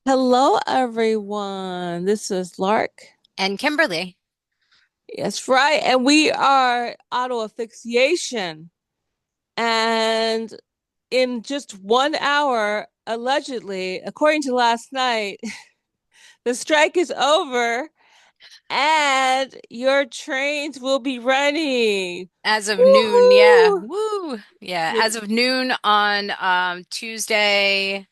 Hello, everyone. This is Lark. And Kimberly. That's right. And we are auto asphyxiation. And in just 1 hour, allegedly, according to last night, the strike is over and your trains will be running. As of noon, yeah. Woohoo! Woo. Yeah, Yeah, as of noon on Tuesday,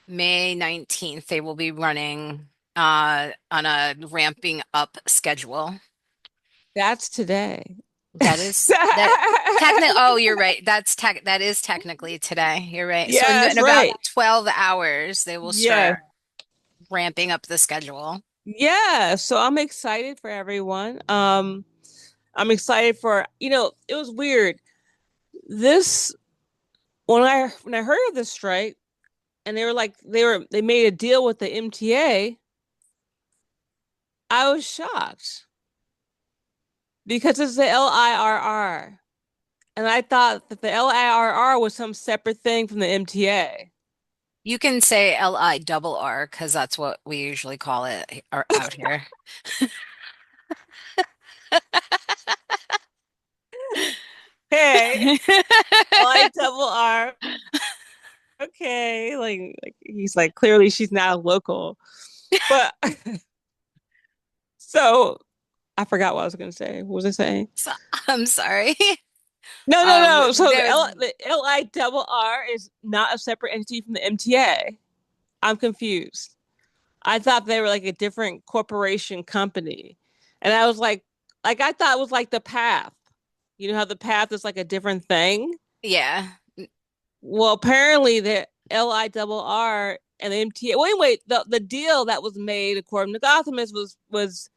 May 19th, they will be running on a ramping up schedule. that's today. That technically, oh, you're right. That is technically today. You're right. So Yeah, in that's about right. 12 hours they will Yeah. start ramping up the schedule. Yeah, so I'm excited for everyone. I'm excited for, it was weird. This when I heard of this strike and they were like they made a deal with the MTA, I was shocked because it's the LIRR. And I thought that the LIRR was some separate thing from the MTA. You can say LIRR because that's what we usually call it out here. Hey, LI double R. Okay, like he's like clearly she's not a local. But so I forgot what I was gonna say. What was I saying? So, I'm sorry. No, no, no. So There was The LI double R is not a separate entity from the MTA. I'm confused. I thought they were like a different corporation company. And I was like I thought it was like the path. You know how the path is like a different thing? yeah. Well, apparently the LI double R and the MTA. Well, anyway, the deal that was made according to Gothamist was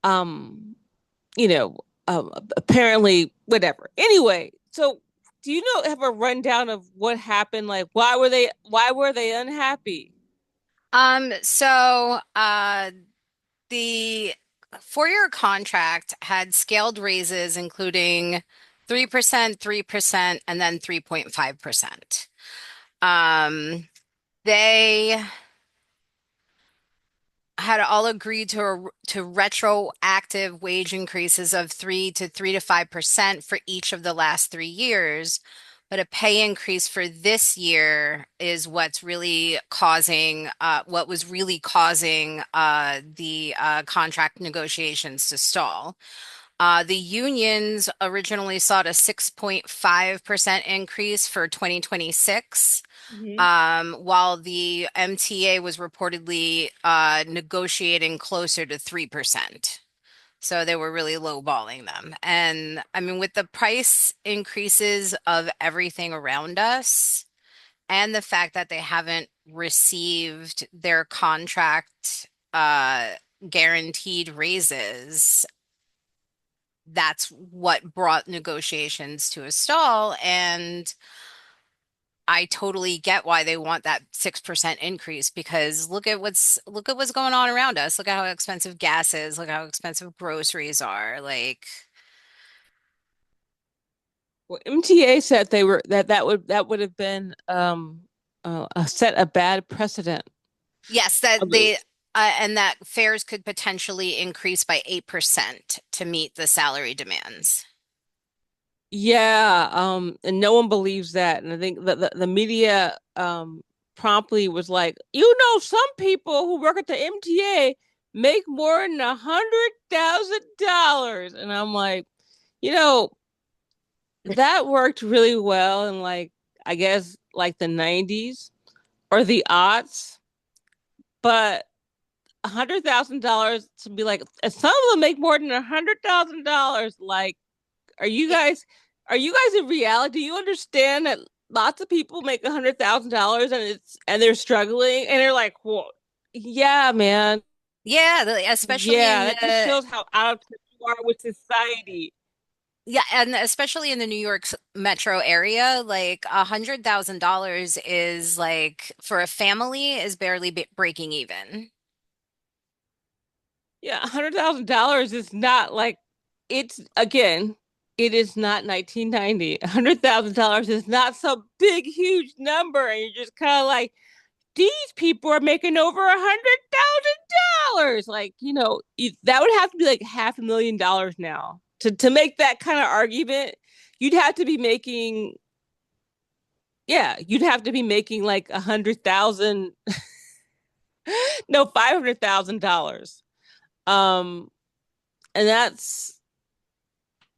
um you know, apparently whatever. Anyway, so do you know have a rundown of what happened? Like why were they unhappy? So the 4-year contract had scaled raises including 3%, 3%, and then 3.5%. They had all agreed to retroactive wage increases of 3 to 5% for each of the last 3 years, but a pay increase for this year is what was really causing the contract negotiations to stall. The unions originally sought a 6.5% increase for 2026, Hmm. while the MTA was reportedly negotiating closer to 3%. So they were really lowballing them. And I mean, with the price increases of everything around us and the fact that they haven't received their contract guaranteed raises, that's what brought negotiations to a stall. And I totally get why they want that 6% increase because look at what's going on around us. Look at how expensive gas is. Look how expensive groceries are. Like, Well, MTA said that would have been set a bad precedent. yes, and that fares could potentially increase by 8% to meet the salary demands. Yeah, and no one believes that. And I think the media promptly was like, some people who work at the MTA make more than $100,000. And I'm like, you know, that worked really well in like I guess like the 90s or the aughts, but $100,000 to be like, and some of them make more than $100,000. Like, are you It, guys, are you guys in reality? Do you understand that lots of people make $100,000 and they're struggling and they're like, whoa, yeah, man, yeah, especially in yeah, that just the shows how out of touch you are with society. yeah, and especially in the New York metro area, like $100,000 is like for a family is barely breaking even. Yeah, $100,000 is not like it's again, it is not 1990. $100,000 is not some big, huge number, and you're just kind of like, these people are making over $100,000. Like, that would have to be like $500,000 now to make that kind of argument. You'd have to be making, yeah, you'd have to be making like 100,000, no, $500,000. Um, and that's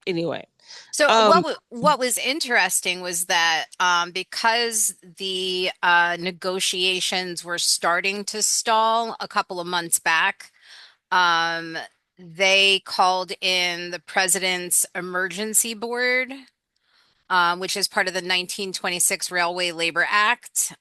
anyway. So Um, what was interesting was that because the negotiations were starting to stall a couple of months back, um, they called in the president's emergency board, which is part of the 1926 Railway Labor Act.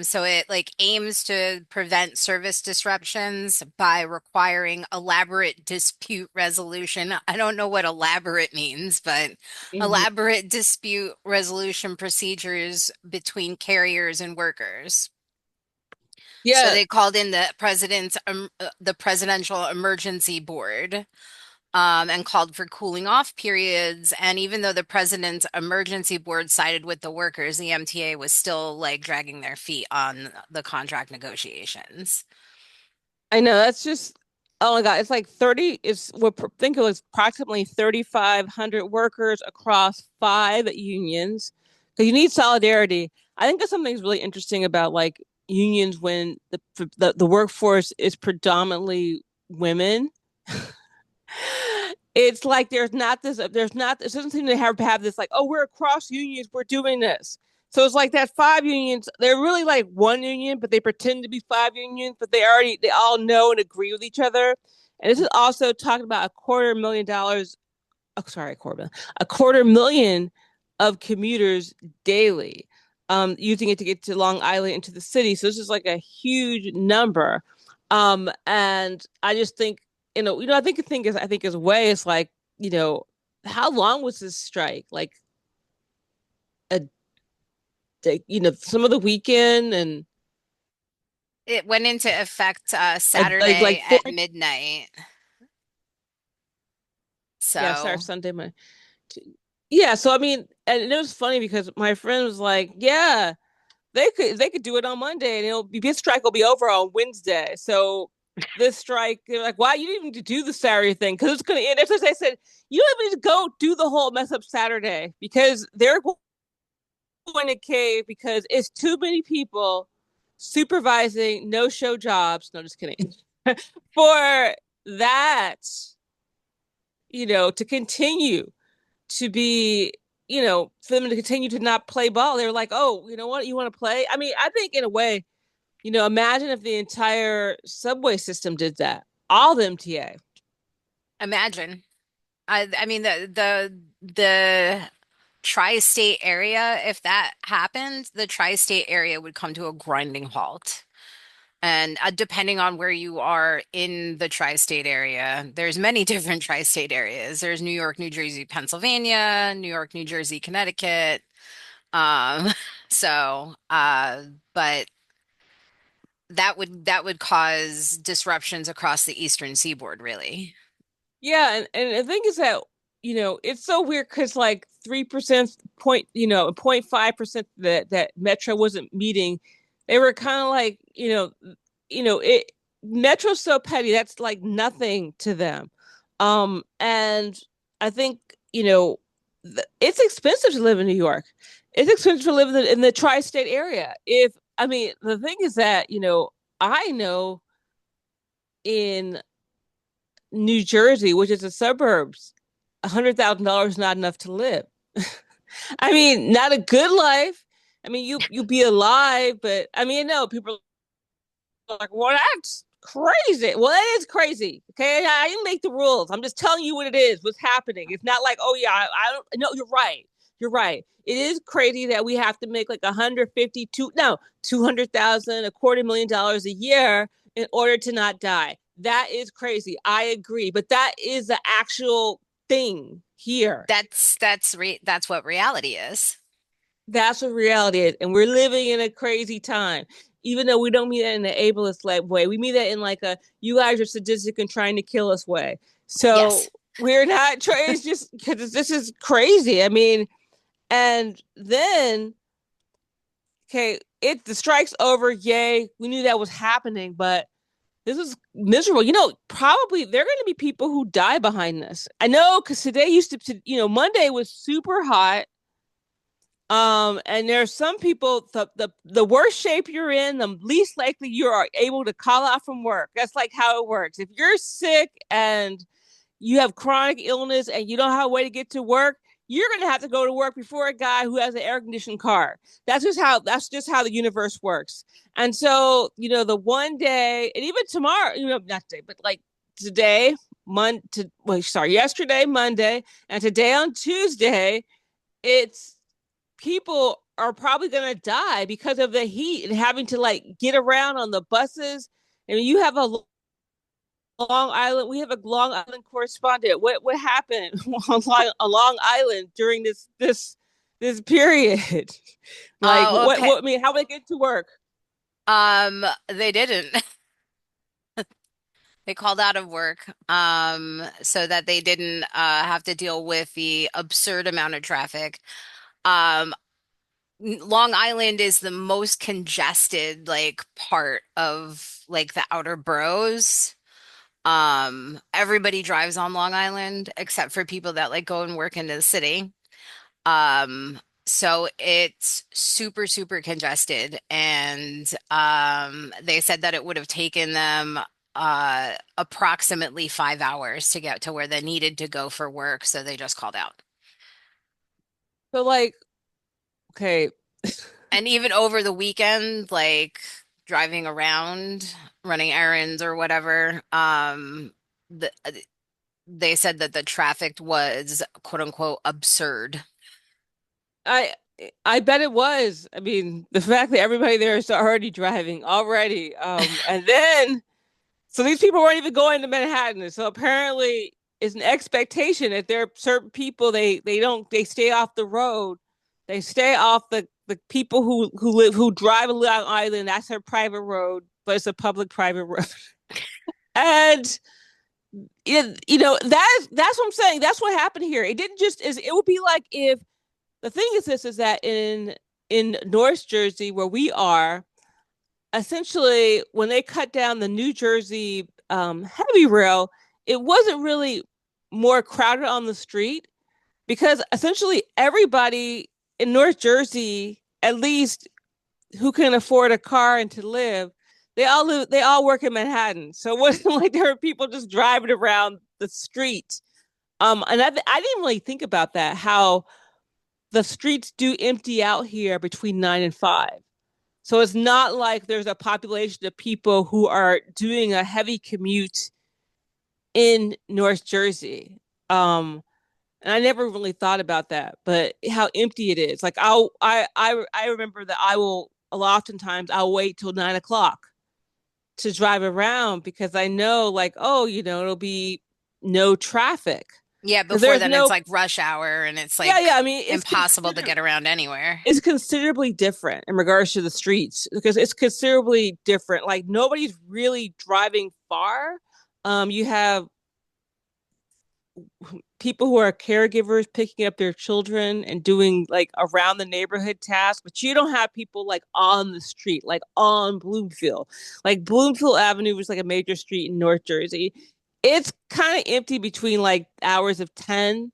So it like aims to prevent service disruptions by requiring elaborate dispute resolution. I don't know what elaborate means, but mhm. elaborate dispute resolution procedures between carriers and workers. So Yeah, they called in the presidential emergency board, and called for cooling off periods. And even though the president's emergency board sided with the workers, the MTA was still like dragging their feet on the contract negotiations. I know. That's just, oh my God. It's like 30, it's what think it was approximately 3,500 workers across five unions. Because you need solidarity. I think that's something that's really interesting about like unions when the workforce is predominantly women. It's like it doesn't seem to have this like, oh, we're across unions, we're doing this. So it's like that five unions, they're really like one union, but they pretend to be five unions, but they all know and agree with each other. And this is also talking about $250,000, oh, sorry, a quarter million of commuters daily, using it to get to Long Island into the city. So this is like a huge number. And I just think, I think I think as way is like, you know, how long was this strike? Like a day, some of the weekend and It went into effect like Saturday four, at midnight. yeah, Saturday, So Sunday, Monday. Yeah, so I mean, and it was funny because my friend was like, yeah, they could do it on Monday and this strike will be over on Wednesday. So this strike, they're like, why you didn't even do the Saturday thing? Because it's gonna end. That's what they said. You don't even need to go do the whole mess up Saturday because they're going to cave because it's too many people supervising no show jobs. No, just kidding. For that, to continue to be, for them to continue to not play ball. They were like, oh, you know what? You want to play? I mean, I think in a way, imagine if the entire subway system did that, all the MTA. imagine. I mean the tri-state area, if that happened, the tri-state area would come to a grinding halt. And depending on where you are in the tri-state area, there's many different tri-state areas. There's New York, New Jersey, Pennsylvania, New York, New Jersey, Connecticut. Um, so, but that would cause disruptions across the eastern seaboard, really. Yeah, and the thing is that, it's so weird because like 3% point, 0.5% that Metro wasn't meeting. They were kind of like, it Metro's so petty, that's like nothing to them. And I think, it's expensive to live in New York. It's expensive to live in the tri-state area. I mean, the thing is that, I know in New Jersey, which is the suburbs, $100,000 is not enough to live. I mean, not a good life. I mean, you be alive, but I mean, no, people are like, well, that's crazy. Well, it is crazy. Okay, I didn't make the rules. I'm just telling you what it is. What's happening? It's not like, oh yeah, I don't. No, you're right. You're right. It is crazy that we have to make like 152, no, 200,000, $250,000 a year in order to not die. That is crazy. I agree, but that is the actual thing here. That's what reality is. That's what reality is. And we're living in a crazy time. Even though we don't mean that in an ableist way, we mean that in like a you guys are sadistic and trying to kill us way. Yes. So we're not trying, it's just because this is crazy. I mean, and then okay, the strike's over. Yay. We knew that was happening, but this is miserable. Probably there are going to be people who die behind this. I know because today Monday was super hot. And there's some people, the worse shape you're in, the least likely you are able to call out from work. That's like how it works. If you're sick and you have chronic illness and you don't have a way to get to work, you're going to have to go to work before a guy who has an air conditioned car. That's just how the universe works. And so, the one day, and even tomorrow, not today, but like today, yesterday, Monday, and today on Tuesday, it's people are probably going to die because of the heat and having to like get around on the buses. And you have a Long Island. We have a Long Island correspondent. What happened on Long Island during this period? Like Uh, what? I mean, how would they get to work? they didn't. They called out of work, so that they didn't have to deal with the absurd amount of traffic. Um, Long Island is the most congested like part of like the outer boroughs. Everybody drives on Long Island except for people that like go and work in the city. So it's super, super congested. And they said that it would have taken them approximately 5 hours to get to where they needed to go for work. So they just called out. So like, okay, And even over the weekend, like driving around, running errands or whatever, they said that the traffic was quote unquote absurd. I I bet it was. I mean, the fact that everybody there is already driving already, and then so these people weren't even going to Manhattan. So apparently, it's an expectation that there are certain people they stay off the road. They stay off the people who drive along island. That's their private road, but it's a public private road. And that's what I'm saying. That's what happened here. It didn't just is it would be like if the thing is this is that in North Jersey where we are, essentially when they cut down the New Jersey heavy rail, it wasn't really more crowded on the street because essentially everybody in North Jersey, at least who can afford a car and to live, they all work in Manhattan. So it wasn't like there were people just driving around the street. And I didn't really think about that, how the streets do empty out here between 9 and 5. So it's not like there's a population of people who are doing a heavy commute in North Jersey. And I never really thought about that, but how empty it is. Like I remember that I will a lot oftentimes I'll wait till 9 o'clock to drive around because I know like, oh, it'll be no traffic. Yeah, Because before there's then it's no like rush hour and it's yeah, like yeah. I mean, impossible to get around anywhere. it's considerably different in regards to the streets because it's considerably different. Like nobody's really driving far. You have people who are caregivers picking up their children and doing like around the neighborhood tasks, but you don't have people like on the street, like on Bloomfield. Like Bloomfield Avenue was like a major street in North Jersey. It's kind of empty between like hours of 10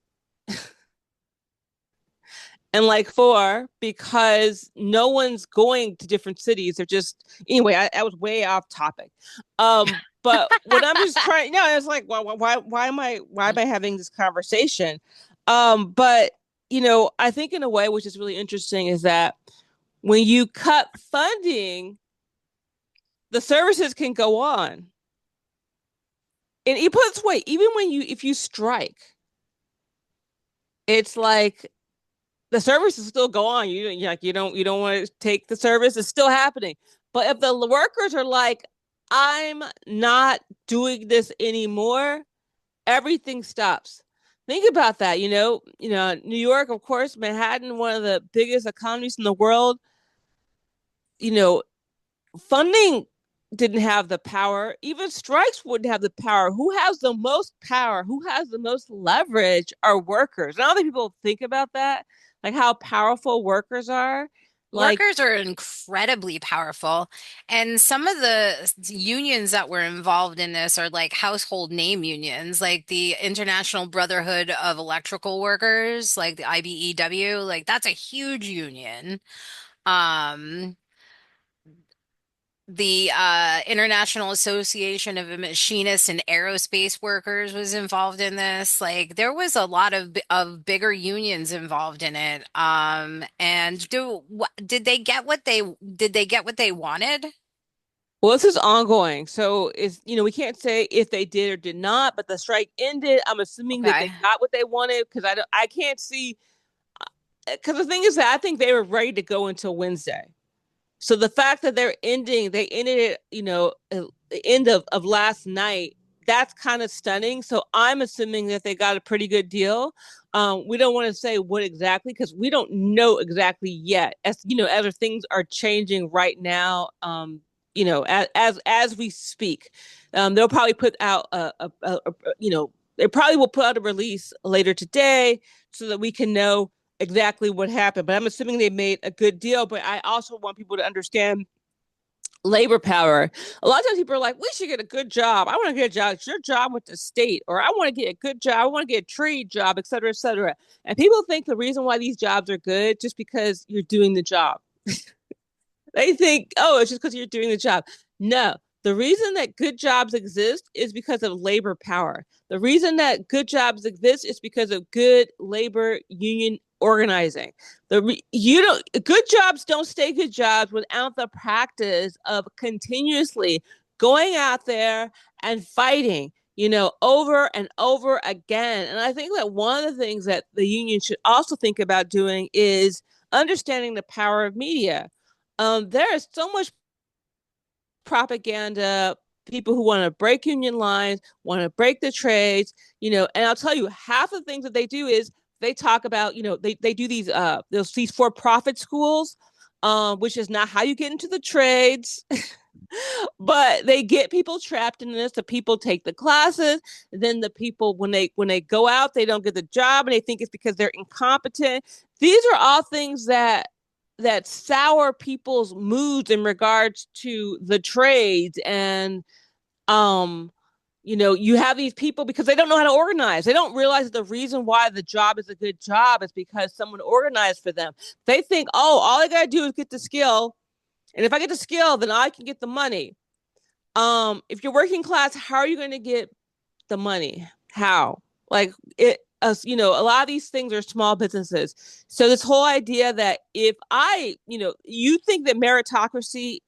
and like 4 because no one's going to different cities. They're just anyway. I was way off topic. But what I'm just trying, it's like why am I having this conversation? But I think in a way, which is really interesting, is that when you cut funding, the services can go on. And it puts weight, even if you strike, it's like the service is still go on. You don't want to take the service. It's still happening. But if the workers are like, I'm not doing this anymore, everything stops. Think about that. New York, of course, Manhattan, one of the biggest economies in the world. You know, funding didn't have the power. Even strikes wouldn't have the power. Who has the most power? Who has the most leverage are workers. I don't think people think about that, like how powerful workers are. Like, Workers are incredibly powerful, and some of the unions that were involved in this are like household name unions, like the International Brotherhood of Electrical Workers, like the IBEW, like that's a huge union. Um, the International Association of Machinists and Aerospace Workers was involved in this. Like there was a lot of bigger unions involved in it. And did they get what they wanted? well, this is ongoing. So it's, we can't say if they did or did not, but the strike ended. I'm assuming that they Okay. got what they wanted because I can't see, because the thing is that I think they were ready to go until Wednesday. So the fact that they ended it, the end of last night, that's kind of stunning. So I'm assuming that they got a pretty good deal. We don't want to say what exactly because we don't know exactly yet. As things are changing right now, as we speak, they'll probably put out they probably will put out a release later today so that we can know exactly what happened. But I'm assuming they made a good deal. But I also want people to understand labor power. A lot of times people are like, we should get a good job. I want to get a job. It's your job with the state, or I want to get a good job. I want to get a trade job, et cetera, et cetera. And people think the reason why these jobs are good just because you're doing the job. They think, oh, it's just because you're doing the job. No, the reason that good jobs exist is because of labor power. The reason that good jobs exist is because of good labor union organizing. You don't Good jobs don't stay good jobs without the practice of continuously going out there and fighting, over and over again. And I think that one of the things that the union should also think about doing is understanding the power of media. There is so much propaganda, people who want to break union lines, want to break the trades, and I'll tell you, half of the things that they do is they talk about, they do these for-profit schools, which is not how you get into the trades. But they get people trapped in this. The people take the classes, then the people, when they go out, they don't get the job and they think it's because they're incompetent. These are all things that sour people's moods in regards to the trades. And um you have these people because they don't know how to organize. They don't realize the reason why the job is a good job is because someone organized for them. They think, oh, all I gotta do is get the skill, and if I get the skill, then I can get the money. If you're working class, how are you going to get the money? How? Like a lot of these things are small businesses. So this whole idea that if you think that meritocracy,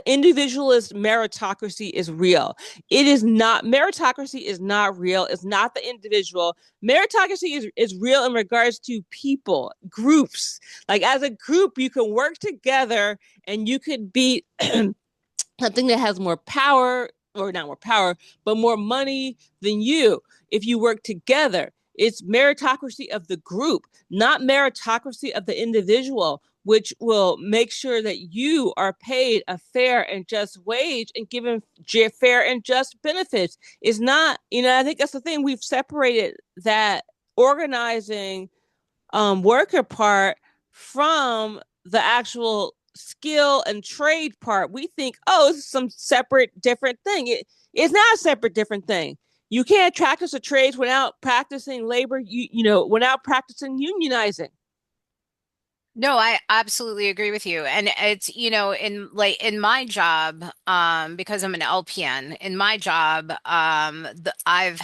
individualist meritocracy is real. It is not. Meritocracy is not real. It's not the individual. Meritocracy is real in regards to people, groups. Like as a group, you can work together and you could be something that has more power, or not more power, but more money than you if you work together. It's meritocracy of the group, not meritocracy of the individual, which will make sure that you are paid a fair and just wage and given fair and just benefits. Is not, I think that's the thing. We've separated that organizing worker part from the actual skill and trade part. We think, oh, it's some separate, different thing. It's not a separate, different thing. You can't practice a trade without practicing labor. Without practicing unionizing. No, I absolutely agree with you. And it's, in my job, because I'm an LPN, in my job, I've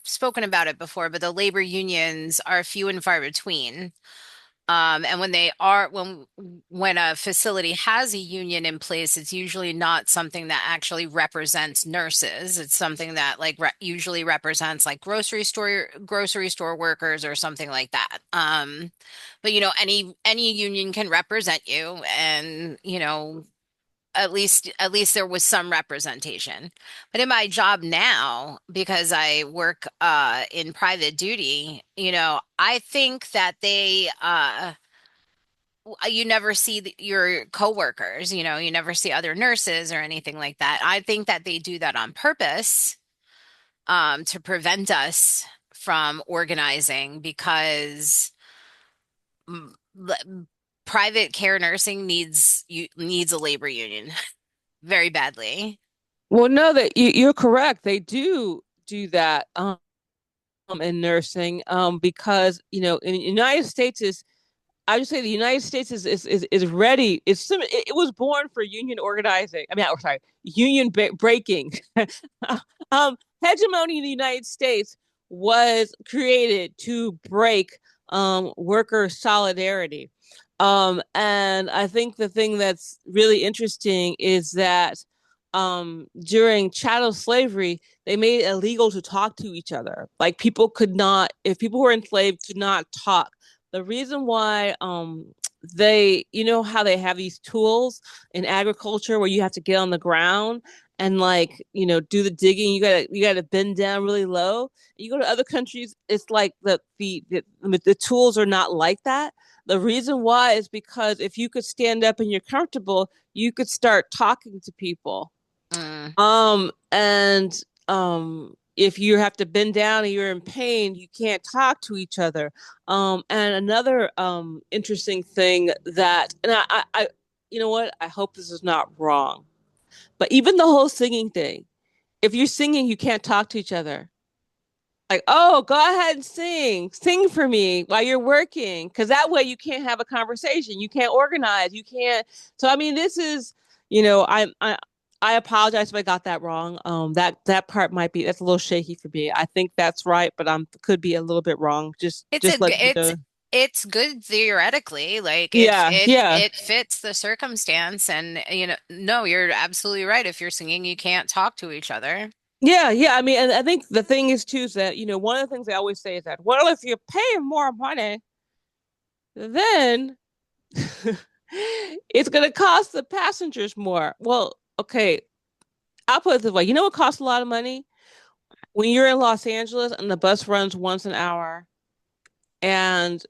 spoken about it before, but the labor unions are few and far between. And when a facility has a union in place, it's usually not something that actually represents nurses. It's something that like usually represents like grocery store workers or something like that. But any union can represent you, and at least there was some representation. But in my job now, because I work in private duty, I think that you never see your coworkers, you never see other nurses or anything like that. I think that they do that on purpose, to prevent us from organizing because private care nursing needs a labor union very badly. Well, no, that you're correct. They do that in nursing because in the United States is I would say the United States is ready. It was born for union organizing. I mean, sorry, union breaking. Hegemony in the United States was created to break worker solidarity. And I think the thing that's really interesting is that during chattel slavery, they made it illegal to talk to each other. Like people could not, if people were enslaved, could not talk. The reason why they, how they have these tools in agriculture where you have to get on the ground and like do the digging. You gotta bend down really low. You go to other countries, it's like the tools are not like that. The reason why is because if you could stand up and you're comfortable, you could start talking to people. Mm. And if you have to bend down and you're in pain, you can't talk to each other. And another interesting thing and you know what? I hope this is not wrong, but even the whole singing thing, if you're singing, you can't talk to each other. Like, oh, go ahead and sing for me while you're working, because that way you can't have a conversation, you can't organize, you can't. So I mean, this is, I apologize if I got that wrong. That part might be that's a little shaky for me. I think that's right, but I'm could be a little bit wrong. Just It's a just g- let you know. it's good theoretically, like if Yeah, it yeah. it fits the circumstance, and no, you're absolutely right. If you're singing, you can't talk to each other. Yeah, yeah. I mean, and I think the thing is too is that, one of the things I always say is that, well, if you're paying more money, then it's going to cost the passengers more. Well, okay, I'll put it this way. You know what costs a lot of money? When you're in Los Angeles and the bus runs once an hour, and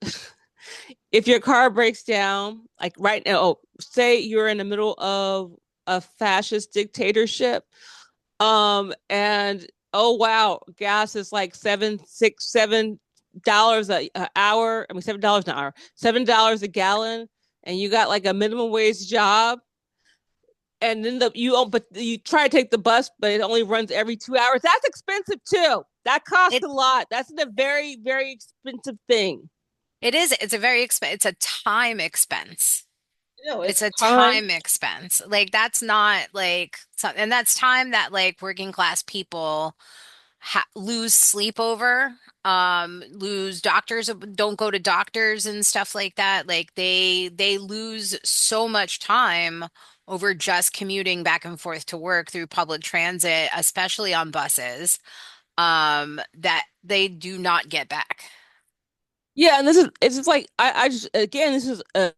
if your car breaks down, like right now, oh, say you're in the middle of a fascist dictatorship, and oh wow, gas is like $7 a hour. I mean, $7 an hour, $7 a gallon, and you got like a minimum wage job, and then but you try to take the bus, but it only runs every 2 hours. That's expensive too. That costs It a lot. That's a very, very expensive thing. it is. It's a very it's a time expense. It's It's a time. time expense. Like that's not like and that's time that like working class people lose sleep over, lose doctors, don't go to doctors and stuff like that. Like they lose so much time over just commuting back and forth to work through public transit, especially on buses, that they do not get back. Yeah, and it's just like I just again this is a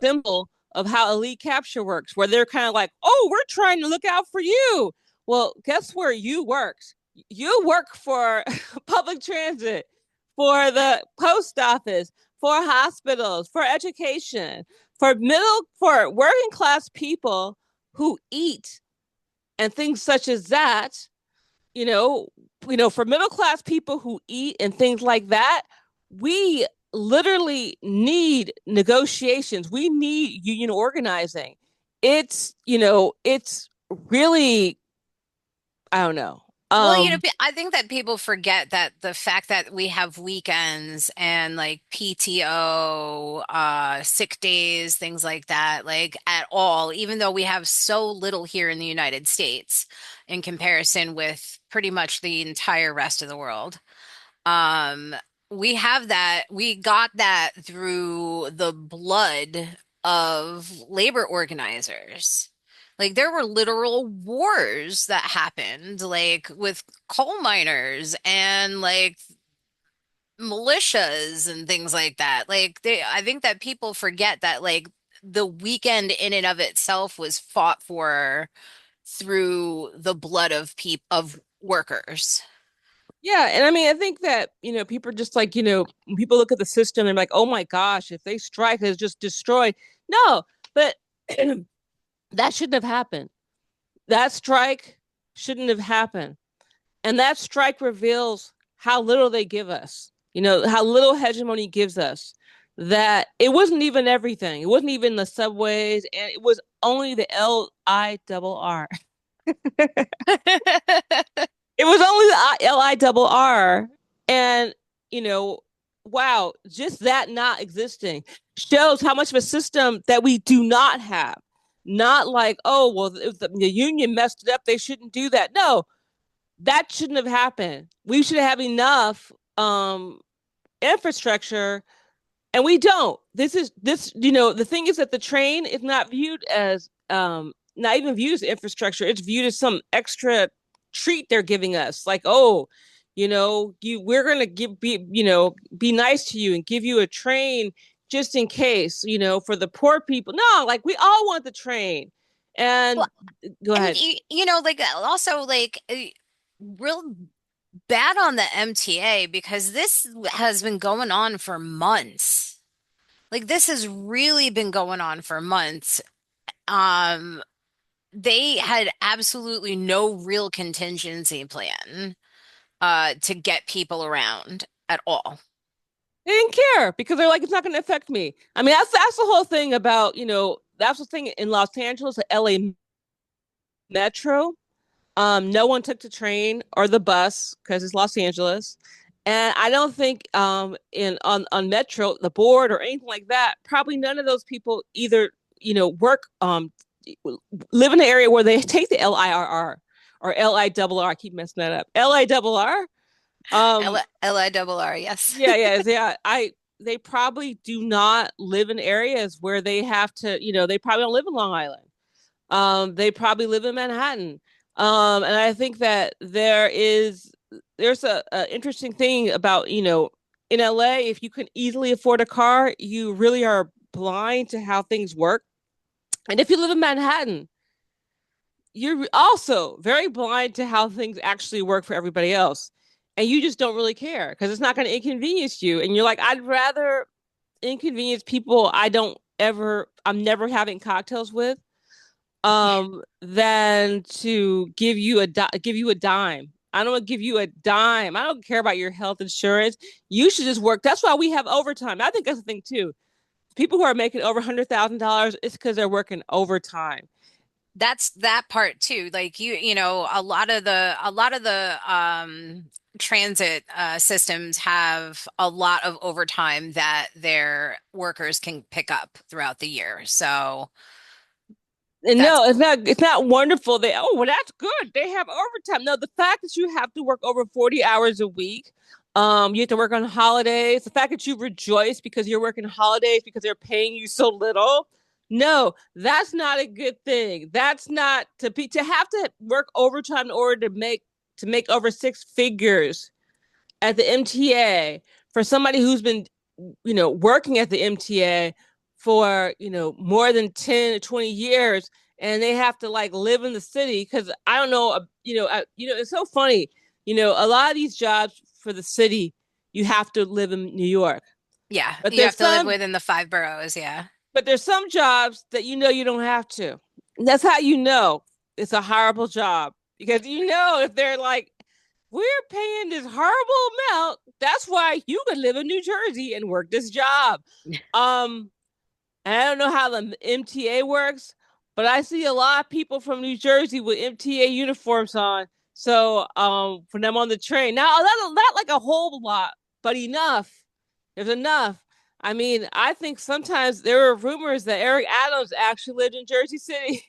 symbol of how elite capture works, where they're kind of like, oh, we're trying to look out for you. Well, guess where you worked? You work for public transit, for the post office, for hospitals, for education, for working class people who eat and things such as that. you know, for middle class people who eat and things like that, we literally need negotiations. We need union organizing. It's really, I don't know. Well, I think that people forget that the fact that we have weekends and like PTO, sick days, things like that, like at all, even though we have so little here in the United States in comparison with pretty much the entire rest of the world. Um, we got that through the blood of labor organizers. Like there were literal wars that happened, like with coal miners and like militias and things like that. I think that people forget that like the weekend in and of itself was fought for through the blood of of workers. Yeah, and I mean, I think that people are just like when people look at the system, they're like, oh my gosh, if they strike, it's just destroyed. No, but that shouldn't have happened. That strike shouldn't have happened. And that strike reveals how little they give us, how little hegemony gives us. that it wasn't even everything. It wasn't even the subways, and it was only the LIRR. It was only the LIRR. And, you know, wow, just that not existing shows how much of a system that we do not have. Not like, oh, well, if the union messed it up, they shouldn't do that. No, that shouldn't have happened. We should have enough infrastructure, and we don't. The thing is that the train is not viewed as not even viewed as infrastructure. It's viewed as some extra treat they're giving us. Like, oh, we're gonna be nice to you and give you a train just in case, for the poor people. No, like we all want the train. Well, And go and ahead. like also like real bad on the MTA because this has been going on for months. Like this has really been going on for months. Um, they had absolutely no real contingency plan to get people around at all. They didn't care because they're like, it's not going to affect me. I mean, that's the whole thing about, that's the thing in Los Angeles, the LA Metro. No one took the train or the bus because it's Los Angeles. And I don't think in on Metro, the board or anything like that, probably none of those people either, work live in an area where they take the LIRR or LIRR. I keep messing that up. LIRR. L Um, LIRR, yes. yeah. They probably do not live in areas where they have to, they probably don't live in Long Island. They probably live in Manhattan. And I think that there's a interesting thing about, in LA, if you can easily afford a car, you really are blind to how things work. And if you live in Manhattan, you're also very blind to how things actually work for everybody else. And you just don't really care because it's not going to inconvenience you. And you're like, I'd rather inconvenience people I'm never having cocktails with than to give you a dime. I don't want to give you a dime. I don't care about your health insurance. You should just work. That's why we have overtime. I think that's the thing too. People who are making over $100,000, it's because they're working overtime. That's that part too. Like a lot of the transit systems have a lot of overtime that their workers can pick up throughout the year. So And that's no, it's not wonderful. Well, that's good. They have overtime. No, the fact that you have to work over 40 hours a week, you have to work on holidays, the fact that you rejoice because you're working holidays because they're paying you so little. No, that's not a good thing. That's not to have to work overtime in order to make over six figures at the MTA for somebody who's been, working at the MTA for, more than 10 or 20 years, and they have to like live in the city because I don't know, it's so funny. A lot of these jobs for the city, you have to live in New York. yeah, But you there's have to live some within the five boroughs. Yeah. but there's some jobs that you don't have to. And that's how you know it's a horrible job because if they're like, we're paying this horrible amount, that's why you could live in New Jersey and work this job. Um, and I don't know how the MTA works, but I see a lot of people from New Jersey with MTA uniforms on. So for them on the train. Now not like a whole lot, but enough. There's enough. I mean, I think sometimes there were rumors that Eric Adams actually lived in Jersey City.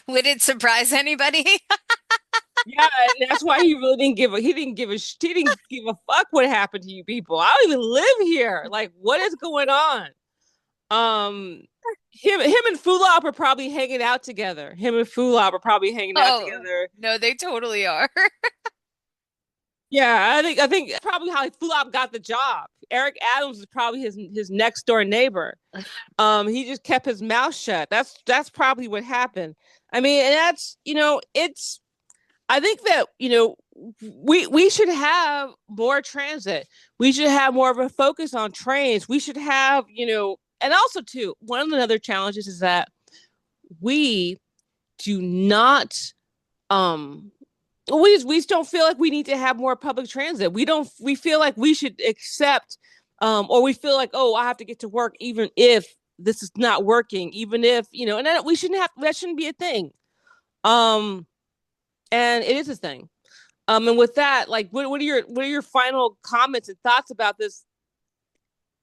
Would it surprise anybody? Yeah, and that's why he really didn't he didn't give a fuck what happened to you people. I don't even live here. Like, what is going on? Um, him and Fulop are probably hanging out together. Him and Fulop are probably hanging out Oh, together. no, they totally are. Yeah, I think probably how Fulop got the job. Eric Adams is probably his next door neighbor. He just kept his mouth shut. That's probably what happened. I mean, and that's it's. I think that we should have more transit. We should have more of a focus on trains. We should have and also too one of the other challenges is that we do not um we just don't feel like we need to have more public transit. We feel like we should accept, or we feel like, oh, I have to get to work even if this is not working, even if, and then we shouldn't have, that shouldn't be a thing. Um, and it is a thing. And with that, like, what are your final comments and thoughts about this?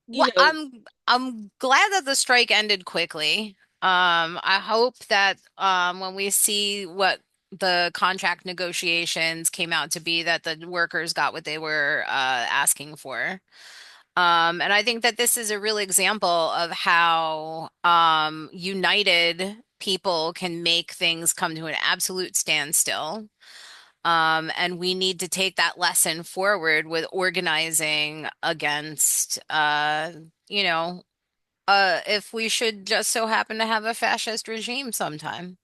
You Well, know, I'm glad that the strike ended quickly. I hope that when we see what the contract negotiations came out to be, that the workers got what they were asking for. And I think that this is a real example of how united people can make things come to an absolute standstill. And we need to take that lesson forward with organizing against, you know, if we should just so happen to have a fascist regime sometime.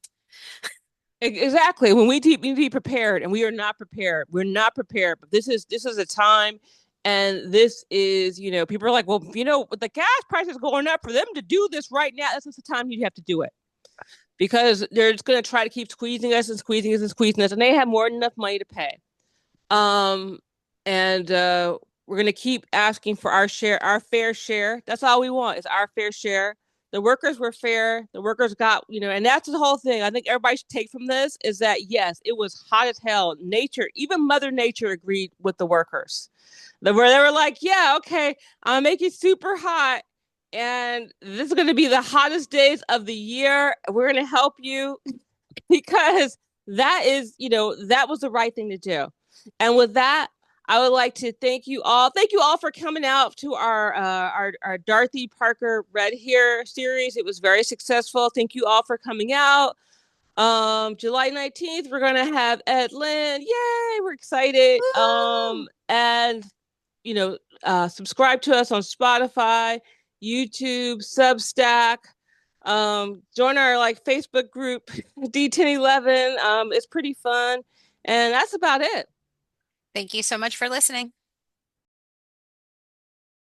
exactly. When we need to be prepared, and we are not prepared. We're not prepared. But this is a time, and this is, people are like, well, with the gas prices going up, for them to do this right now, this is the time you have to do it, because they're just going to try to keep squeezing us and squeezing us and squeezing us, and they have more than enough money to pay. Um, and we're going to keep asking for our share, our fair share. That's all we want is our fair share. The workers were fair. The workers got, and that's the whole thing. I think everybody should take from this is that, yes, it was hot as hell. Nature, even Mother Nature agreed with the workers. Where they were like, yeah, okay, I'll make it super hot. And this is going to be the hottest days of the year. We're going to help you because that was the right thing to do. And with that, I would like to thank you all. Thank you all for coming out to our Dorothy Parker Red Hair series. It was very successful. Thank you all for coming out. July 19th, we're gonna have Ed Lynn. Yay, we're excited. Woo! And subscribe to us on Spotify, YouTube, Substack. Join our like Facebook group D1011. It's pretty fun. And that's about it. Thank you so much for listening.